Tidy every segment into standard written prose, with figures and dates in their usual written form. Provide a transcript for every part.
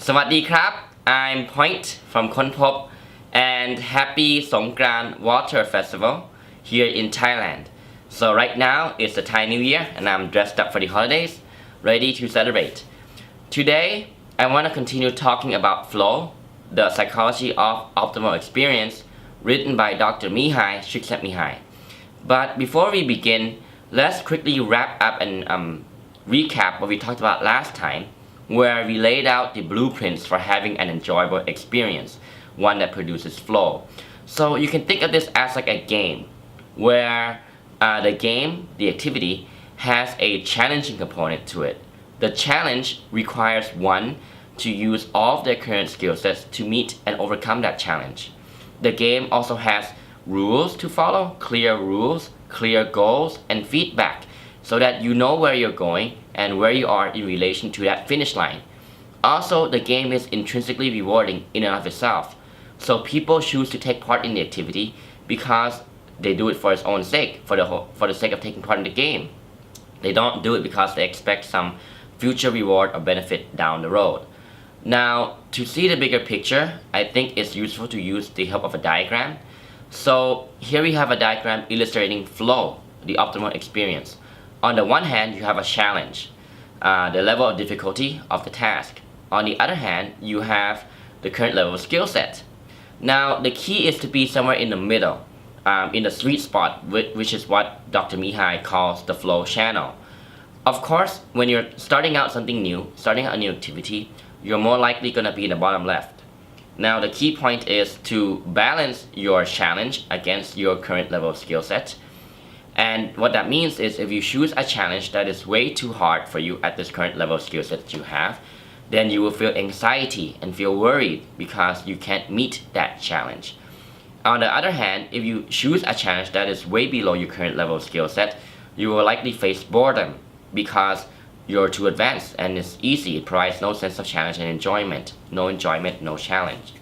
สวัสดีครับ I'm Point from ค้นพบ and happy Songkran Water Festival here in Thailand. So right now it's the Thai New Year and I'm dressed up for the holidays, ready to celebrate. Today I want to continue talking about flow, the psychology of optimal experience, written by Dr. Mihaly Csikszentmihalyi. But before we begin, let's quickly wrap up and recap what we talked about last time, where we laid out the blueprints for having an enjoyable experience, one that produces flow. So you can think of this as like a game, where the activity, has a challenging component to it. The challenge requires one to use all of their current skill sets to meet and overcome that challenge. The game also has rules to follow, clear rules, clear goals, and feedback, so that you know where you're going and where you are in relation to that finish line. Also, the game is intrinsically rewarding in and of itself. So people choose to take part in the activity because they do it for its own sake, for the sake of taking part in the game. They don't do it because they expect some future reward or benefit down the road. Now, to see the bigger picture, I think it's useful to use the help of a diagram. So here we have a diagram illustrating flow, the optimal experience. On the one hand, you have a challenge, the level of difficulty of the task. On the other hand, you have the current level of skill set. Now, the key is to be somewhere in the middle, in the sweet spot, which is what Dr. Mihaly calls the flow channel. Of course, when you're starting out something new, starting out a new activity, you're more likely going to be in the bottom left. Now, the key point is to balance your challenge against your current level of skill set. And what that means is if you choose a challenge that is way too hard for you at this current level of skill set that you have, then you will feel anxiety and feel worried because you can't meet that challenge. On the other hand, if you choose a challenge that is way below your current level of skill set, you will likely face boredom because you're too advanced and it's easy. It provides no sense of challenge and enjoyment. No enjoyment, no challenge.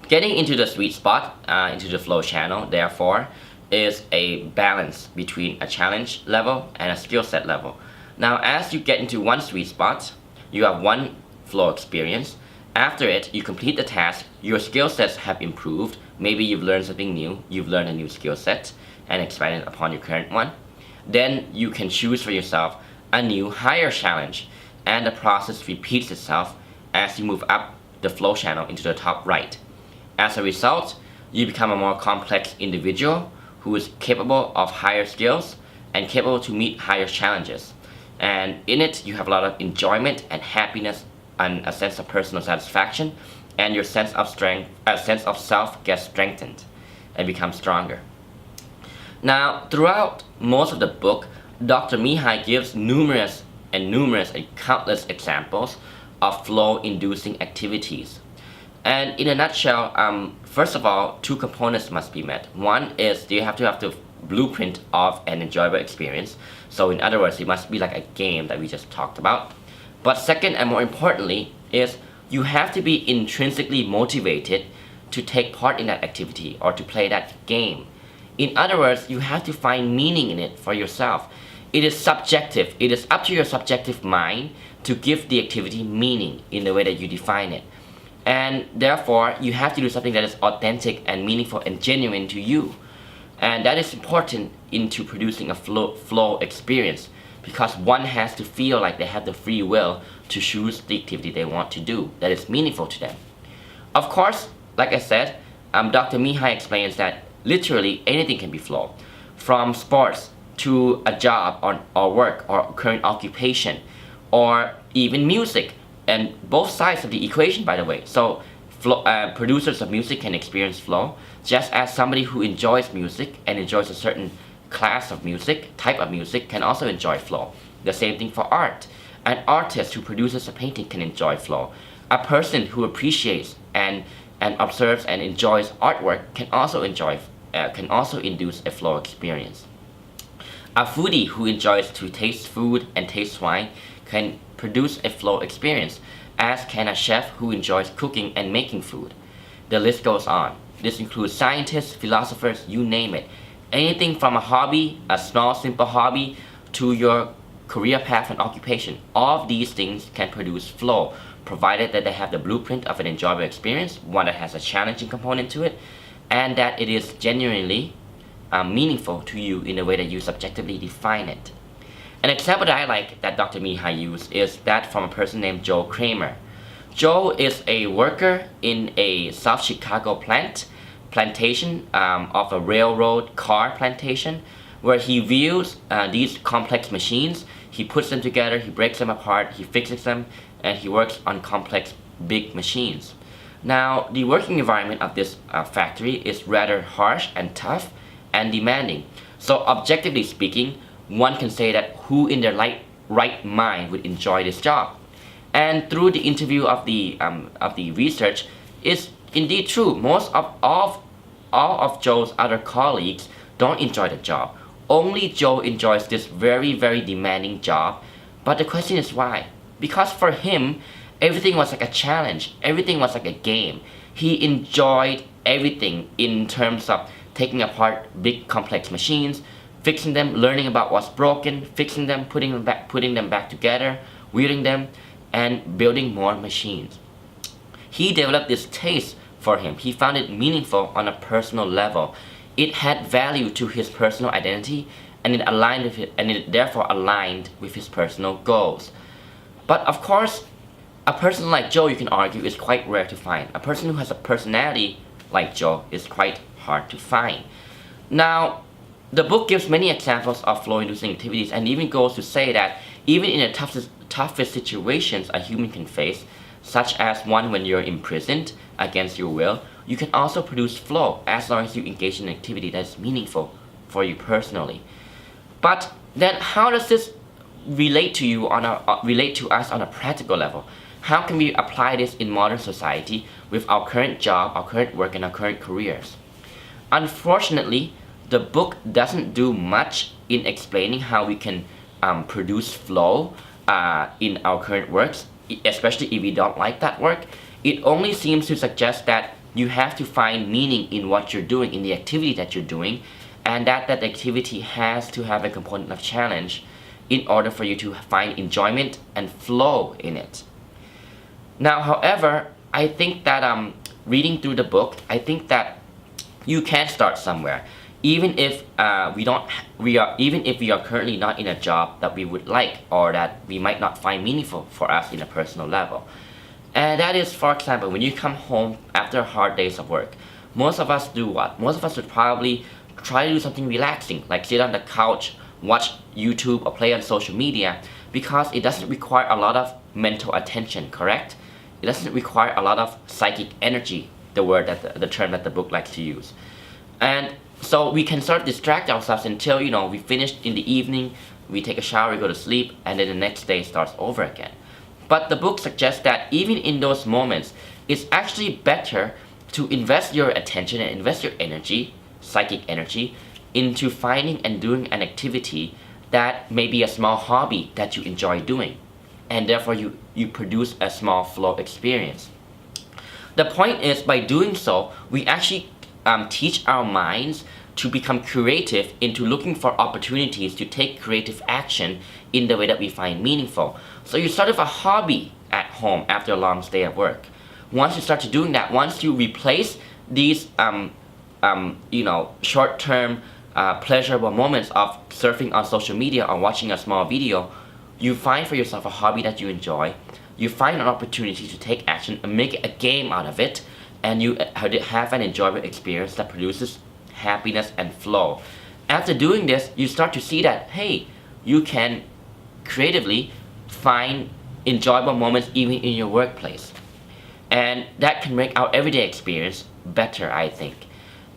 Getting into the sweet spot, into the flow channel, therefore, is a balance between a challenge level and a skill set level. Now, as you get into one sweet spot, you have one flow experience. After it, you complete the task, your skill sets have improved. Maybe you've learned something new, you've learned a new skill set and expanded upon your current one. Then you can choose for yourself a new higher challenge, and the process repeats itself as you move up the flow channel into the top right. As a result, you become a more complex individual who is capable of higher skills and capable to meet higher challenges. And in it, you have a lot of enjoyment and happiness and a sense of personal satisfaction, and your sense of self gets strengthened and becomes stronger. Now, throughout most of the book, Dr. Mihaly gives numerous and countless examples of flow-inducing activities. And in a nutshell, first of all, two components must be met. One is you have to have the blueprint of an enjoyable experience. So in other words, it must be like a game that we just talked about. But second, and more importantly, is you have to be intrinsically motivated to take part in that activity or to play that game. In other words, you have to find meaning in it for yourself. It is subjective. It is up to your subjective mind to give the activity meaning in the way that you define it. And therefore, you have to do something that is authentic and meaningful and genuine to you. And that is important into producing a flow experience, because one has to feel like they have the free will to choose the activity they want to do that is meaningful to them. Of course, like I said, Dr. Mihaly explains that literally anything can be flow, from sports to a job or work or current occupation, or even music, and both sides of the equation, by the way. So producers of music can experience flow, just as somebody who enjoys music and enjoys a certain class of music, type of music, can also enjoy flow. The same thing for art. An artist who produces a painting can enjoy flow. A person who appreciates and observes and enjoys artwork can also induce a flow experience. A foodie who enjoys to taste food and taste wine can produce a flow experience, as can a chef who enjoys cooking and making food. The list goes on. This includes scientists, philosophers, you name it. Anything from a hobby, a small simple hobby, to your career path and occupation. All of these things can produce flow, provided that they have the blueprint of an enjoyable experience, one that has a challenging component to it, and that it is genuinely meaningful to you in the way that you subjectively define it. An example that I like that Dr. Mihaly used is that from a person named Joe Kramer. Joe is a worker in a South Chicago plantation of a railroad car plantation, where he views these complex machines, he puts them together, he breaks them apart, he fixes them, and he works on complex big machines. Now, the working environment of this factory is rather harsh and tough and demanding. So objectively speaking, one can say that who in their right mind would enjoy this job? And through the interview of the research, it's indeed true. Most of all of Joe's other colleagues don't enjoy the job. Only Joe enjoys this very, very demanding job. But the question is why? Because for him, everything was like a challenge. Everything was like a game. He enjoyed everything in terms of taking apart big complex machines, fixing them, learning about what's broken, fixing them, putting them back together, welding them, and building more machines. He developed this taste for him. He found it meaningful on a personal level. It had value to his personal identity, and it therefore aligned with his personal goals. But of course, a person like Joe, you can argue, is quite rare to find. A person who has a personality like Joe is quite hard to find. Now, the book gives many examples of flow-inducing activities and even goes to say that even in the toughest situations a human can face, such as one when you're imprisoned against your will, you can also produce flow as long as you engage in an activity that is meaningful for you personally. But then how does this relate to us on a practical level? How can we apply this in modern society with our current job, our current work, and our current careers? Unfortunately, the book doesn't do much in explaining how we can produce flow in our current works, especially if we don't like that work. It only seems to suggest that you have to find meaning in what you're doing, in the activity that you're doing, and that activity has to have a component of challenge in order for you to find enjoyment and flow in it. Now, however, I think that reading through the book, I think that you can start somewhere, even if we are currently not in a job that we would like or that we might not find meaningful for us in a personal level. And that is, for example, when you come home after hard days of work, most of us do what? Most of us would probably try to do something relaxing, like sit on the couch, watch YouTube, or play on social media, because it doesn't require a lot of mental attention, correct? It doesn't require a lot of psychic energy, the term that the book likes to use. And so we can sort of distract ourselves until, we finish in the evening, we take a shower, we go to sleep, and then the next day starts over again. But the book suggests that even in those moments, it's actually better to invest your attention and invest your energy, psychic energy, into finding and doing an activity that may be a small hobby that you enjoy doing. And therefore you produce a small flow experience. The point is, by doing so, we actually teach our minds to become creative into looking for opportunities to take creative action in the way that we find meaningful. So you start with a hobby at home after a long day at work. Once you start to doing that, once you replace these short-term pleasurable moments of surfing on social media or watching a small video, you find for yourself a hobby that you enjoy, you find an opportunity to take action and make a game out of it, and you have an enjoyable experience that produces happiness and flow. After doing this, you start to see that, hey, you can creatively find enjoyable moments even in your workplace. And that can make our everyday experience better, I think.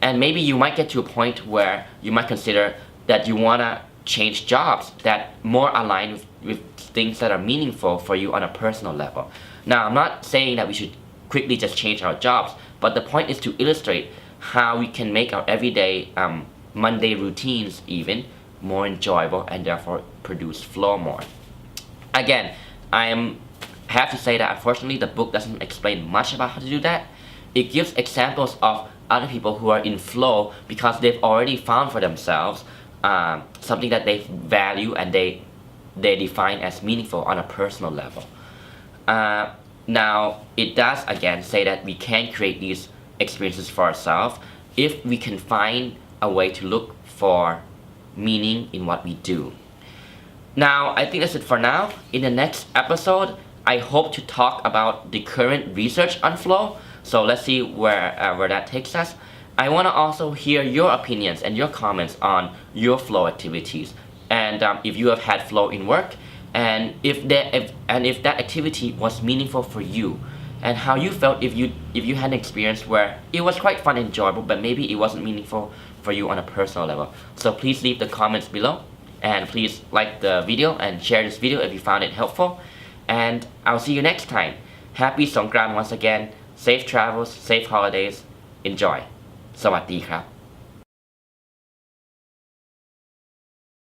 And maybe you might get to a point where you might consider that you want to change jobs that more align with things that are meaningful for you on a personal level. Now, I'm not saying that we should quickly just change our jobs, but the point is to illustrate how we can make our everyday Monday routines even more enjoyable and therefore produce flow more. Again, I have to say that unfortunately the book doesn't explain much about how to do that. It gives examples of other people who are in flow because they've already found for themselves something that they value and they define as meaningful on a personal level. Now, it does again say that we can create these experiences for ourselves if we can find a way to look for meaning in what we do. Now, I think that's it for now. In the next episode, I hope to talk about the current research on flow. So let's see where that takes us. I want to also hear your opinions and your comments on your flow activities, and if you have had flow in work, and if that activity was meaningful for you, and how you felt if you had an experience where it was quite fun and enjoyable, but maybe it wasn't meaningful for you on a personal level. So please leave the comments below, and please like the video and share this video if you found it helpful. And I'll see you next time. Happy Songkran once again. Safe travels, safe holidays. Enjoy. สวัสดีครับ